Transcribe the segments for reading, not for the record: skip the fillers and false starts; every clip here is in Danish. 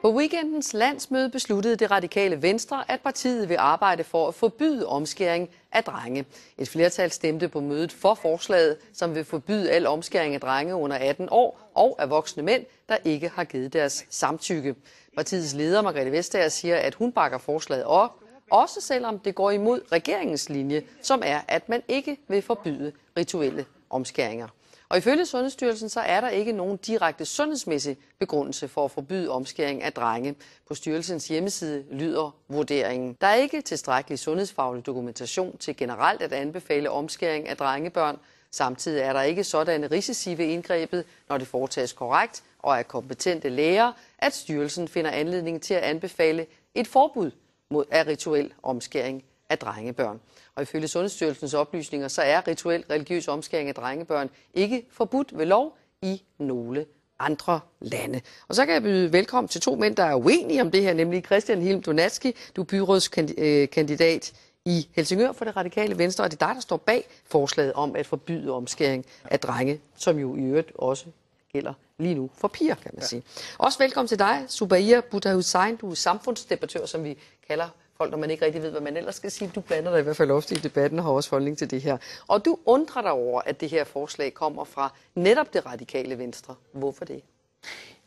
På weekendens landsmøde besluttede det radikale Venstre, at partiet vil arbejde for at forbyde omskæring af drenge. Et flertal stemte på mødet for forslaget, som vil forbyde al omskæring af drenge under 18 år og af voksne mænd, der ikke har givet deres samtykke. Partiets leder, Margrethe Vestager, siger, at hun bakker forslaget op, også selvom det går imod regeringens linje, som er, at man ikke vil forbyde rituelle omskæringer. Og ifølge Sundhedsstyrelsen så er der ikke nogen direkte sundhedsmæssig begrundelse for at forbyde omskæring af drenge. På styrelsens hjemmeside lyder vurderingen. Der er ikke tilstrækkelig sundhedsfaglig dokumentation til generelt at anbefale omskæring af drengebørn. Samtidig er der ikke sådanne risici ved indgrebet, når det foretages korrekt og af kompetente læger, at styrelsen finder anledning til at anbefale et forbud mod rituel omskæring af drengebørn. Og ifølge Sundhedsstyrelsens oplysninger, så er rituel religiøs omskæring af drengebørn ikke forbudt ved lov i nogle andre lande. Og så kan jeg byde velkommen til to mænd, der er uenige om det her, nemlig Christian Hilm Donatzky, du er byrådskandidat i Helsingør for det radikale Venstre, og det er dig, der står bag forslaget om at forbyde omskæring af drenge, som jo i øvrigt også gælder lige nu for piger, kan man sige. Også velkommen til dig, Zubair Butahhussain, du er samfundsdebattør, som vi kalder folk, når man ikke rigtig ved, hvad man ellers skal sige. Du blander dig i hvert fald ofte i debatten og har også holdning til det her. Og du undrer dig over, at det her forslag kommer fra netop det radikale Venstre. Hvorfor det?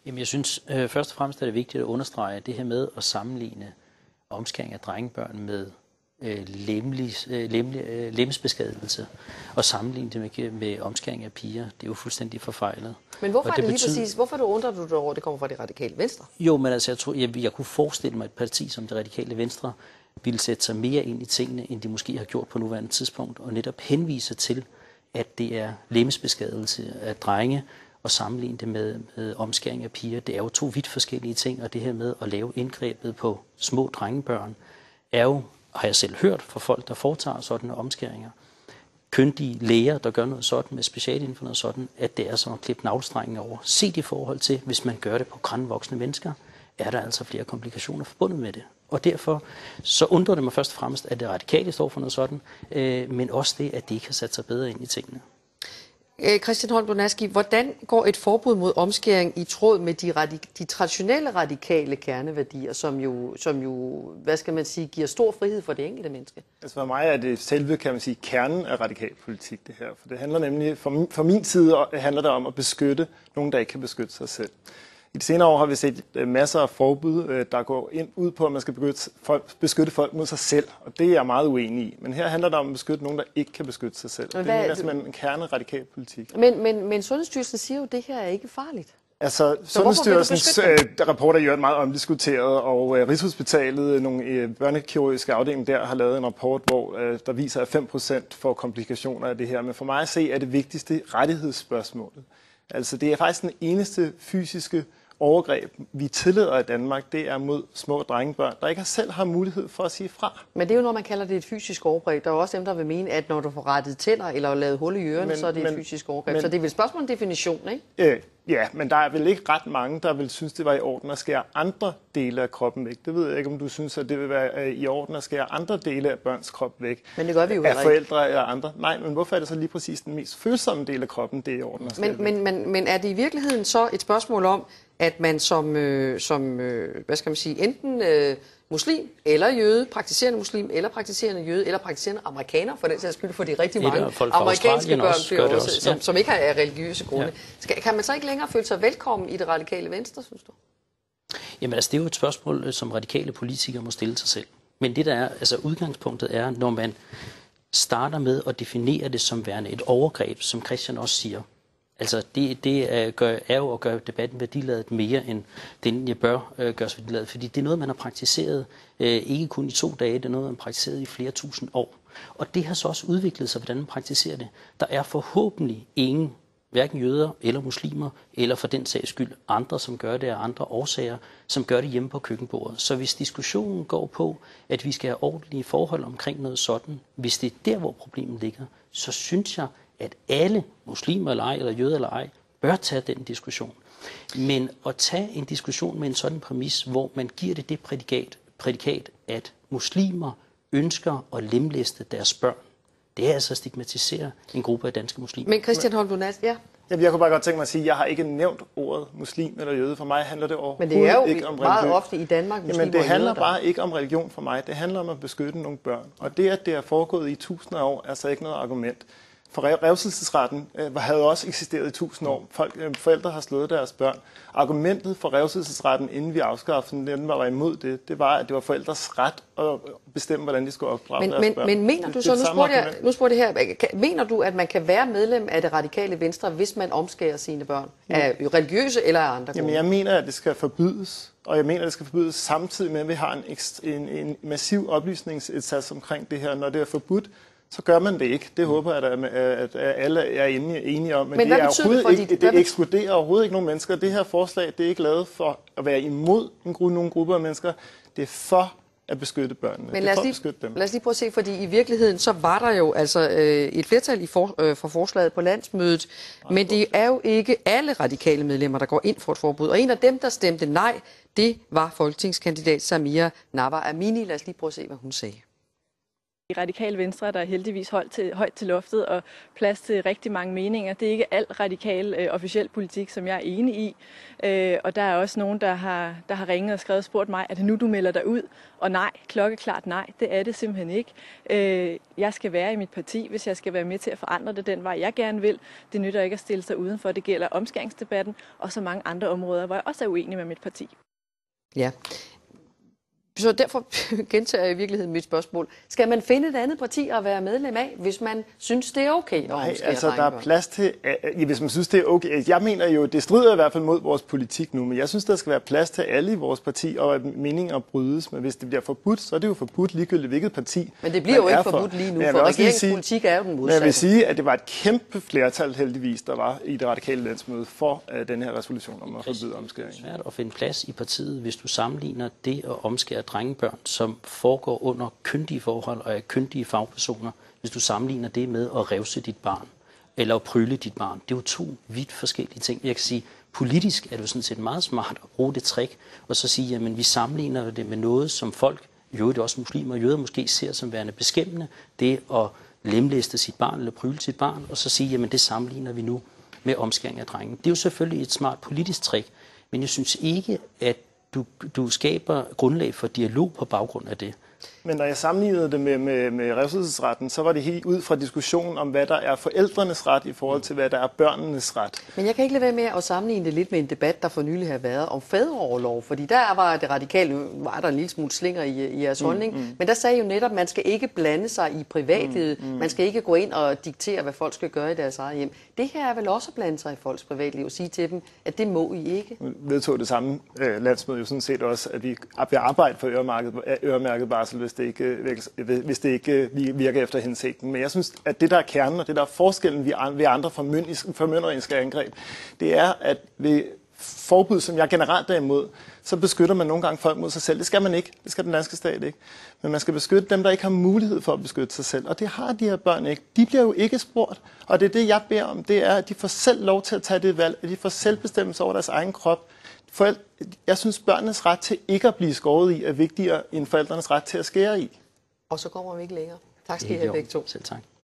Jamen, jeg synes først og fremmest er det vigtigt at understrege det her med at sammenligne omskæring af drengebørn med lemsbeskadigelse og sammenligne det med omskæring af piger. Det er jo fuldstændig forfejlet. Men hvorfor er det lige præcis? Hvorfor undrer du dig over, at det kommer fra det radikale Venstre? Jo, men altså, jeg tror, jeg kunne forestille mig, at et parti som det radikale Venstre ville sætte sig mere ind i tingene, end de måske har gjort på nuværende tidspunkt, og netop henvise til, at det er lemsbeskadigelse af drenge, og sammenligne det med omskæring af piger. Det er jo to vidt forskellige ting, og det her med at lave indgrebet på små drengebørn, er jo, har jeg selv hørt fra folk, der foretager sådanne omskæringer, kyndige læger, der gør noget sådan med special inden for noget sådan, at det er som at klippe navlestrengen over. Set i forhold til, hvis man gør det på grandvoksne mennesker, er der altså flere komplikationer forbundet med det. Og derfor så undrer det mig først og fremmest, at det radikale står for noget sådan, men også det, at de ikke har sat sig bedre ind i tingene. Christian Holm Donatzky, hvordan går et forbud mod omskæring i tråd med de traditionelle radikale kerneværdier, som jo, hvad skal man sige, giver stor frihed for det enkelte menneske? Altså for mig er det selve, kan man sige, kernen af radikal politik, det her. For det handler nemlig, fra min side handler det om at beskytte nogen, der ikke kan beskytte sig selv. I de senere år har vi set masser af forbud, der går ind ud på, at man skal beskytte folk mod sig selv, og det er jeg meget uenig i. Men her handler det om at beskytte nogen, der ikke kan beskytte sig selv. Det er simpelthen en kerne radikal politik. Men Sundhedsstyrelsen siger jo, at det her er ikke farligt. Altså, Sundhedsstyrelsens rapport er jo meget omdiskuteret, og Rigshospitalet, nogle børnekirurgiske afdelinger der, har lavet en rapport, hvor der viser, at 5% får komplikationer af det her. Men for mig at se, er det vigtigste rettighedsspørgsmålet. Altså, det er faktisk den eneste fysiske overgreb, vi tillader i Danmark, det er mod små drengebørn, der ikke selv har mulighed for at sige fra. Men det er jo, når man kalder det et fysisk overgreb. Der er også dem, der vil mene, at når du får rettet tænder eller lavet hul i ørerne, så er det et fysisk overgreb. Så det er vel et spørgsmål om definition, ikke? Ja, men der er vel ikke ret mange, der vil synes, det var i orden at skære andre dele af kroppen væk. Det ved jeg ikke, om du synes, at det vil være i orden at skære andre dele af børns krop væk. Men det gør vi jo af forældre eller andre. Nej, men hvorfor er det så lige præcis den mest følsomme del af kroppen, det er i orden at skære væk? Men er det i virkeligheden så et spørgsmål om, at man som hvad skal man sige, enten muslim eller jøde, praktiserende muslim eller praktiserende jøde eller praktiserende amerikaner, for den sags skyld, for de rigtig mange amerikanske børn, også, som ikke har religiøse grunde. Ja. Kan man så ikke længere føle sig velkommen i det radikale Venstre, synes du? Jamen altså, det er jo et spørgsmål, som radikale politikere må stille sig selv. Men det der er, altså udgangspunktet er, når man starter med at definere det som værende et overgreb, som Christian også siger. Altså det er jo at gøre debatten værdiladet mere end den jeg bør gøres værdiladet, fordi det er noget, man har praktiseret ikke kun i 2 dage, det er noget, man har praktiseret i flere tusind år. Og det har så også udviklet sig, hvordan man praktiserer det. Der er forhåbentlig ingen, hverken jøder eller muslimer, eller for den sags skyld andre, som gør det af andre årsager, som gør det hjemme på køkkenbordet. Så hvis diskussionen går på, at vi skal have ordentlige forhold omkring noget sådan, hvis det er der, hvor problemet ligger, så synes jeg, at alle muslimer eller ej, eller jøder eller ej, bør tage den diskussion. Men at tage en diskussion med en sådan præmis, hvor man giver det prædikat, at muslimer ønsker at lemlæste deres børn, det er altså at stigmatisere en gruppe af danske muslimer. Men Christian Holm Donatzky, ja. Jeg kunne bare godt tænke mig at sige, at jeg har ikke nævnt ordet muslim eller jøde. For mig handler det overhovedet ikke om religion. Men det er jo meget ofte i Danmark muslimer. Jamen det handler bare ikke om religion for mig. Det handler om at beskytte nogle børn. Og det, at det er foregået i tusinder af år, er så ikke noget argument. For revselsesretten havde også eksisteret i 1000 år. Forældre har slået deres børn. Argumentet for revselsesretten, inden vi afskaffede den var imod det var, at det var forældres ret at bestemme, hvordan de skulle opdrage deres børn. Men mener du så, nu spurgte jeg her, mener du, at man kan være medlem af det radikale Venstre, hvis man omskærer sine børn? Af religiøse eller af andre grunde? Jamen jeg mener, at det skal forbydes. Og jeg mener, at det skal forbydes samtidig med, at vi har en massiv oplysningsindsats omkring det her. Når det er forbudt, så gør man det ikke. Det håber jeg, at alle er enige om. Men det er overhovedet ikke, det ekskluderer overhovedet ikke nogen mennesker. Det her forslag, det er ikke lavet for at være imod nogle grupper af mennesker. Det er for at beskytte børnene. Men lad os lige prøve at se, fordi i virkeligheden så var der jo altså et flertal for forslaget på landsmødet, men det er jo ikke alle radikale medlemmer, der går ind for et forbud. Og en af dem, der stemte nej, det var folketingskandidat Samira Nawa Amini. Lad os lige prøve at se, hvad hun sagde. I Radikale Venstre der er heldigvis højt til loftet og plads til rigtig mange meninger. Det er ikke alt radikal officiel politik, som jeg er enig i. Og der er også nogen, der har ringet og skrevet og spurgt mig, er det nu, du melder dig ud? Og nej, klokkeklart nej, det er det simpelthen ikke. Jeg skal være i mit parti, hvis jeg skal være med til at forandre det den vej, jeg gerne vil. Det nytter ikke at stille sig udenfor. Det gælder omskæringsdebatten og så mange andre områder, hvor jeg også er uenig med mit parti. Ja. Så derfor gentager jeg i virkeligheden mit spørgsmål. Skal man finde et andet parti at være medlem af, hvis man synes, det er okay? Nej, altså der er plads til, hvis man synes, det er okay. Jeg mener jo, det strider i hvert fald mod vores politik nu, men jeg synes, der skal være plads til alle i vores parti, og at meninger brydes. Men hvis det bliver forbudt, så er det jo forbudt ligegyldigt hvilket parti. Men det bliver jo ikke forbudt lige nu, for regeringens politik er jo den modsatte. Jeg vil sige, at det var et kæmpe flertal heldigvis, der var i det radikale landsmøde for den her resolution om at forbyde omskæring. Det er svært at finde plads i partiet, hvis du sammenligner det at omskære drengebørn, som foregår under kyndige forhold og af kyndige fagpersoner, hvis du sammenligner det med at revse dit barn eller at pryle dit barn. Det er jo to vidt forskellige ting. Jeg kan sige, politisk er det jo sådan set meget smart at bruge det trick, og så sige, jamen vi sammenligner det med noget, som folk, jo det er også muslimer og jøder, måske ser som værende beskæmmende, det at lemlæste sit barn eller pryle sit barn, og så sige, jamen det sammenligner vi nu med omskæring af drenge. Det er jo selvfølgelig et smart politisk trick, men jeg synes ikke, at du skaber grundlag for dialog på baggrund af det. Men når jeg sammenlignede det med revselsesretten, så var det helt ud fra diskussionen om, hvad der er forældrenes ret i forhold til, hvad der er børnenes ret. Men jeg kan ikke lade være med at sammenligne det lidt med en debat, der for nylig har været om fædreorlov, fordi der var det radikale, var der en lille smule slinger i jeres holdning, men der sagde jo netop, at man skal ikke blande sig i privatlivet, man skal ikke gå ind og diktere, hvad folk skal gøre i deres eget hjem. Det her er vel også at blande sig i folks privatliv og sige til dem, at det må I ikke. Vi vedtog det samme landsmøde jo sådan set også, at vi vil arbejde for øremærket barsel, hvis det ikke virker efter hensigten. Men jeg synes, at det der er kernen, og det der er forskellen ved andre formynderiske angreb, det er, at ved forbud, som jeg generelt er imod, så beskytter man nogle gange folk mod sig selv. Det skal man ikke. Det skal den danske stat ikke. Men man skal beskytte dem, der ikke har mulighed for at beskytte sig selv. Og det har de her børn ikke. De bliver jo ikke spurgt. Og det er det, jeg beder om. Det er, at de får selv lov til at tage det valg. At de får selvbestemmelse over deres egen krop. Jeg synes, børnenes ret til ikke at blive skåret i er vigtigere end forældrenes ret til at skære i. Og så kommer vi ikke længere. Tak skal I have begge to. Selv tak.